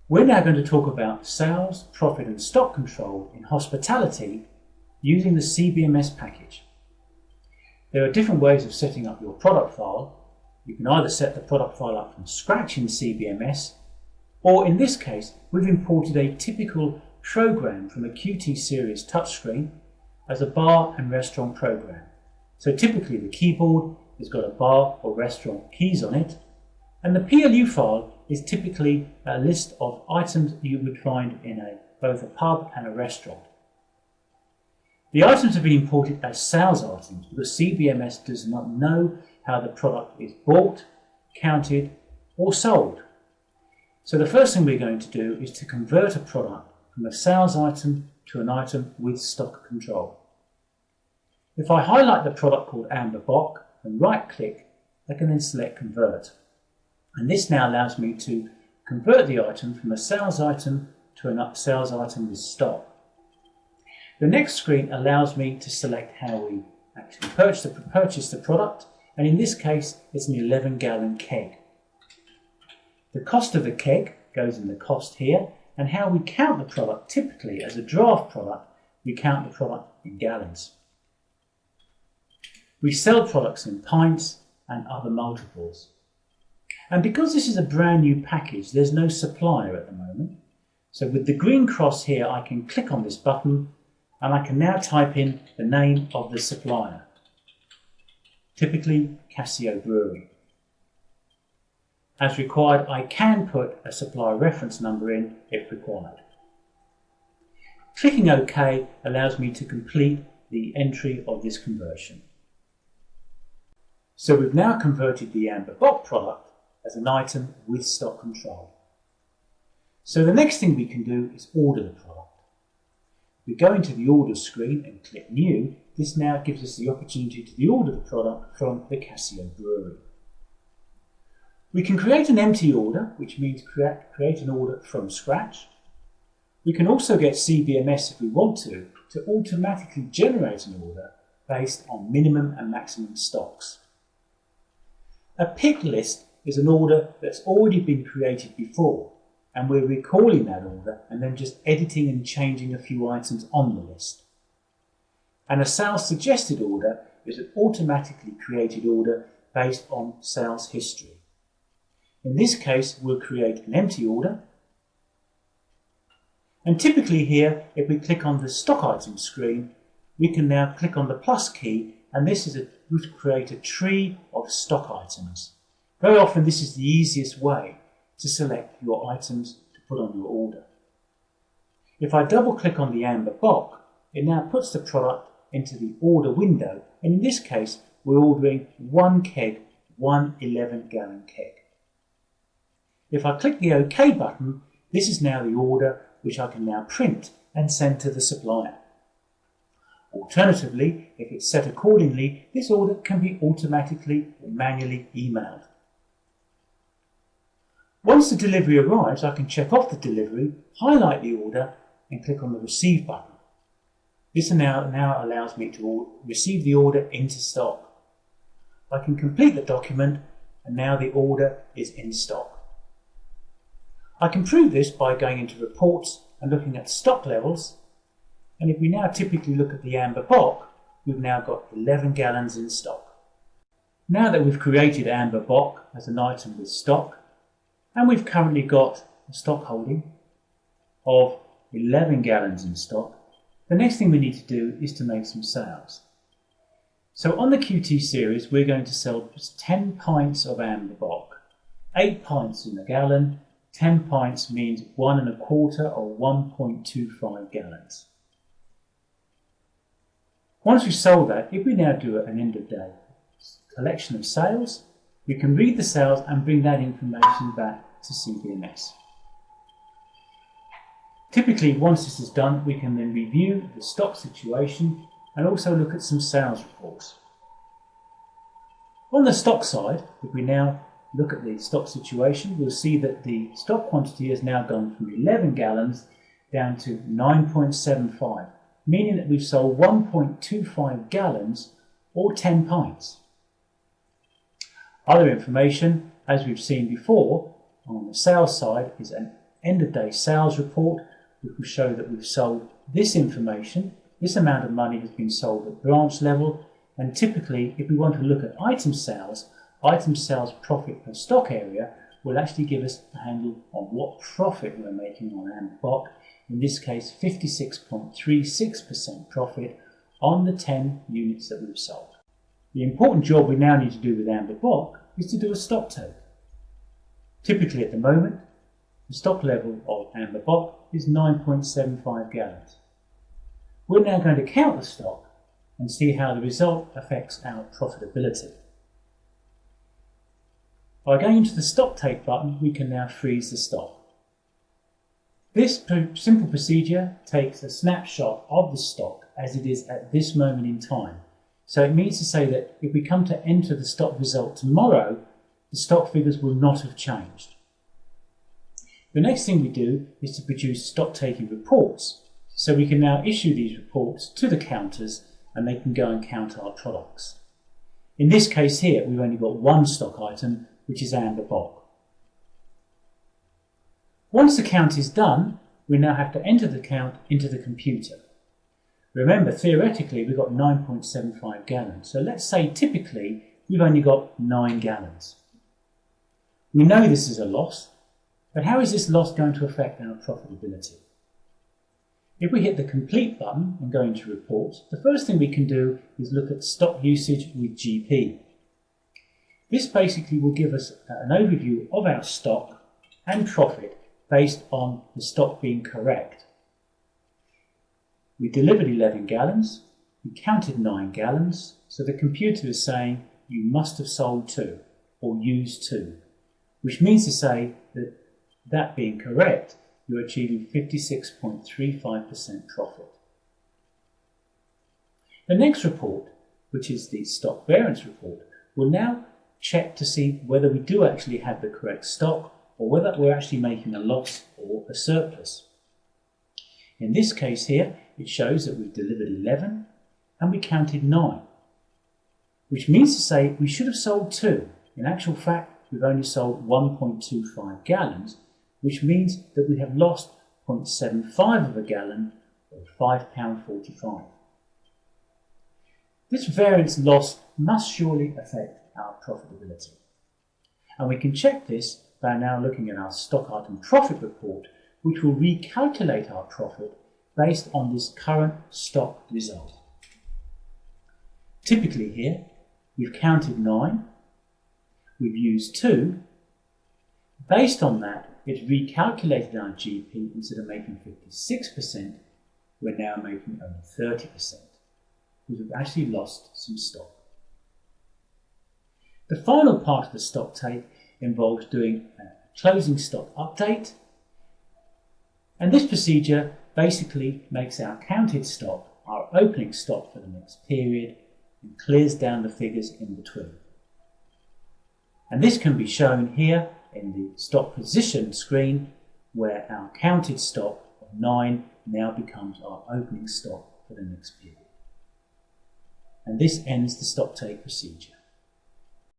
We're now going to talk about sales, profit and stock control in hospitality using the CBMS package. There are different ways of setting up your product file. You can either set the product file up from scratch in CBMS, or in this case we've imported a typical program from a QT series touchscreen as a bar and restaurant program. So typically the keyboard has got a bar or restaurant keys on it, and the PLU file is typically a list of items you would find in both a pub and a restaurant. The items have been imported as sales items because CBMS does not know how the product is bought, counted or sold. So the first thing we're going to do is to convert a product from a sales item to an item with stock control. If I highlight the product called Amber Bock and right click, I can then select Convert. And this now allows me to convert the item from a sales item to a sales item with stock. The next screen allows me to select how we actually purchase the product, and in this case it's an 11-gallon keg. The cost of the keg goes in the cost here, and how we count the product, typically as a draft product, we count the product in gallons. We sell products in pints and other multiples. And because this is a brand new package, there's no supplier at the moment. So with the green cross here, I can click on this button and I can now type in the name of the supplier, typically Casio Brewery. As required, I can put a supplier reference number in if required. Clicking OK allows me to complete the entry of this conversion. So we've now converted the Amber Bock product as an item with stock control. So the next thing we can do is order the product. We go into the order screen and click New. This now gives us the opportunity to order the product from the Casio Brewery. We can create an empty order, which means create an order from scratch. We can also get CBMS, if we want to automatically generate an order based on minimum and maximum stocks. A pick list is an order that's already been created before, and we're recalling that order and then just editing and changing a few items on the list. And a sales suggested order is an automatically created order based on sales history. In this case, we'll create an empty order. And typically here, if we click on the stock items screen, we can now click on the plus key, and this will create a tree of stock items. Very often this is the easiest way to select your items to put on your order. If I double click on the Amber Bock, it now puts the product into the order window, and in this case we're ordering one keg, one 11-gallon keg. If I click the OK button, this is now the order which I can now print and send to the supplier. Alternatively, if it's set accordingly, this order can be automatically or manually emailed. Once the delivery arrives, I can check off the delivery, highlight the order and click on the Receive button. This now allows me to receive the order into stock. I can complete the document and now the order is in stock. I can prove this by going into Reports and looking at stock levels, and if we now typically look at the Amber Bock, we've now got 11 gallons in stock. Now that we've created Amber Bock as an item with stock, and we've currently got a stock holding of 11 gallons in stock, the next thing we need to do is to make some sales. So on the QT series, we're going to sell 10 pints of Amber Bock. 8 pints in a gallon, 10 pints means 1 1/4 or 1.25 gallons. Once we've sold that, if we now do an end of day collection of sales, we can read the sales and bring that information back to CBMS. Typically, once this is done, we can then review the stock situation and also look at some sales reports. On the stock side, if we now look at the stock situation, we'll see that the stock quantity has now gone from 11 gallons down to 9.75, meaning that we've sold 1.25 gallons or 10 pints. Other information, as we've seen before, on the sales side is end of day sales report, which will show that we've sold this information, this amount of money has been sold at branch level, and typically if we want to look at item sales profit per stock area will actually give us a handle on what profit we're making on Amber Bock, in this case 56.36% profit on the 10 units that we've sold. The important job we now need to do with Amber Bock is to do a stock take. Typically at the moment, the stock level of Amber Bock is 9.75 gallons. We're now going to count the stock and see how the result affects our profitability. By going into the stock take button, we can now freeze the stock. This simple procedure takes a snapshot of the stock as it is at this moment in time. So it means to say that if we come to enter the stock result tomorrow, the stock figures will not have changed. The next thing we do is to produce stock taking reports. So we can now issue these reports to the counters and they can go and count our products. In this case here, we've only got one stock item, which is Amber Bock. Once the count is done, we now have to enter the count into the computer. Remember, theoretically, we've got 9.75 gallons. So let's say typically we've only got 9 gallons. We know this is a loss, but how is this loss going to affect our profitability? If we hit the complete button and go into reports, the first thing we can do is look at stock usage with GP. This basically will give us an overview of our stock and profit based on the stock being correct. We delivered 11 gallons, we counted 9 gallons, so the computer is saying you must have sold 2 or used 2, which means to say that that being correct, you're achieving 56.35% profit. The next report, which is the stock variance report, will now check to see whether we do actually have the correct stock or whether we're actually making a loss or a surplus. In this case here, it shows that we've delivered 11 and we counted 9, which means to say we should have sold 2. In actual fact, we've only sold 1.25 gallons, which means that we have lost 0.75 of a gallon or £5.45. This variance loss must surely affect our profitability. And we can check this by now looking at our stock item profit report, which will recalculate our profit based on this current stock result. Typically here, we've counted 9, we've used 2. Based on that, it's recalculated our GP. Instead of making 56%, we're now making only 30%, because we've actually lost some stock. The final part of the stock take involves doing a closing stock update, and this procedure basically makes our counted stock our opening stock for the next period and clears down the figures in between. And this can be shown here in the stock position screen, where our counted stock of 9 now becomes our opening stock for the next period. And this ends the stock take procedure.